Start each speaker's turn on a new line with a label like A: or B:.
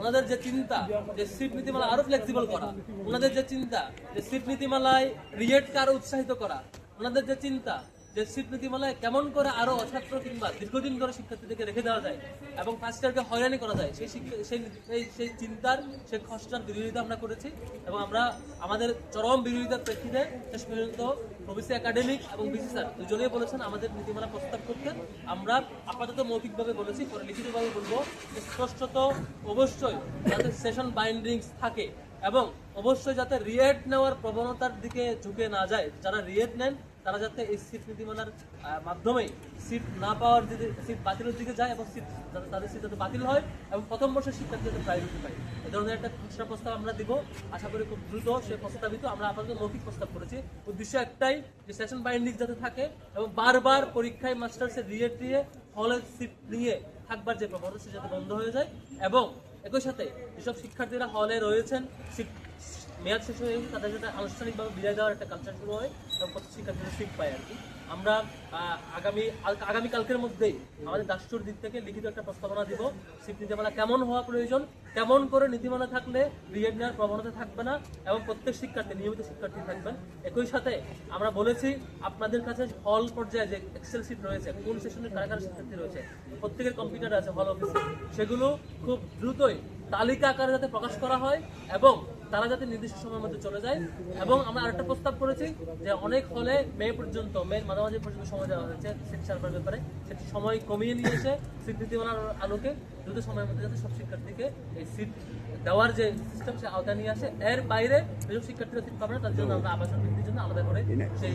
A: ওনাদের যে চিন্তা যে সিট নীতিমালা আরো ফ্লেক্সিবল করা, ওনাদের যে চিন্তা যে সিট নীতিমালায় রিয়েটকে আরো উৎসাহিত করা, ওনাদের যে চিন্তা যে সিট নীতিমালায় কেমন করে আরো অছাত্র কিংবা দীর্ঘদিন ধরে শিক্ষার্থীদেরকে রেখে দেওয়া যায় এবং ফার্স্ট ইয়ারকে হয়রানি করা যায়, সেই চিন্তার সেই খসড়ার বিরোধিতা আমরা করেছি এবং আমরা আমাদের চরম বিরোধিতার প্রেক্ষিতে শেষ পর্যন্ত প্রভিসি একাডেমিক এবং বিসি স্যার দুজনেই বলেছেন আমাদের নীতিমালা প্রস্তাব করতে। আমরা আপাতত মৌখিকভাবে বলেছি, পরে লিখিতভাবে বলবো স্পষ্টত অবশ্যই যাতে সেশন বাইন্ডিংস থাকে এবং অবশ্যই যাতে রিয়েট নেওয়ার প্রবণতার দিকে ঝুঁকে না যায়। যারা রিয়েট নেন তারা যাতে এই সিট নীতিমালার মাধ্যমে সিট না পাওয়ার দিকে, সিট বাতিলের দিকে যায় এবং সিট তাদের সিট যাতে বাতিল হয় এবং প্রথম বর্ষের শিক্ষার্থী যাতে প্রায়োরিটি পায়, এ ধরনের একটা খসড়া প্রস্তাব আমরা দিব। আশা করি খুব দ্রুত সে প্রস্তাবিত, আমরা আপাতত মৌখিক প্রস্তাব করেছি। উদ্দেশ্য একটাই যে সেশন বাইন্ডিং যাতে থাকে এবং বারবার পরীক্ষায় মাস্টার্সের রিয়েট দিয়ে হলের সিট নিয়ে থাকবার যে প্রবণতা সে যাতে বন্ধ হয়ে যায় এবং একই সাথে যেসব শিক্ষার্থীরা হলে রয়েছেন সিট মেয়াদ শেষ হয়ে গেছে তাদের সাথে আনুষ্ঠানিকভাবে বিদায় দেওয়ার একটা কালচার শুরু হয় এবং প্রত্যেক শিক্ষার্থীরা সিট পায় আর কি। আমরা আগামীকালকের মধ্যেই আমাদের দাসচুর দিক থেকে লিখিত একটা প্রস্তাবনা দিব সিট নীতিমালা কেমন হওয়া প্রয়োজন, কেমন করে নীতিমালা থাকলে রিয়েট নেওয়ার প্রবণতা থাকবে না এবং প্রত্যেক শিক্ষার্থী নিয়মিত শিক্ষার্থী থাকবেন। একই সাথে আমরা বলেছি আপনাদের কাছে হল পর্যায়ে যে এক্সেল সিট রয়েছে, কোন সেশনের কারা কারা শিক্ষার্থী রয়েছে, প্রত্যেকের কম্পিউটার আছে হল অফিসে, সেগুলো খুব দ্রুতই তালিকা আকারে যাতে প্রকাশ করা হয় এবং তারা যাতে নির্দিষ্ট সময়ের মধ্যে চলে যায়। এবং আমরা আরেকটা প্রস্তাব করেছি যে অনেক হলে মে মাঝামাঝি পর্যন্ত সময় দেওয়া হয়েছে সিট সার্ভার ব্যাপারে, সেটি সময় কমিয়ে নিয়ে এসে সিট নীতিমালার আলোকে দ্রুত সময়ের মধ্যে যাতে সব শিক্ষার্থীকে এই সিট দেওয়ার যে সিস্টেম সে আওতায় নিয়ে আসে। এর বাইরে যেসব শিক্ষার্থীরা সিট পাবে না তার জন্য আমরা আবাসন বৃদ্ধির জন্য আলাদা করে সেই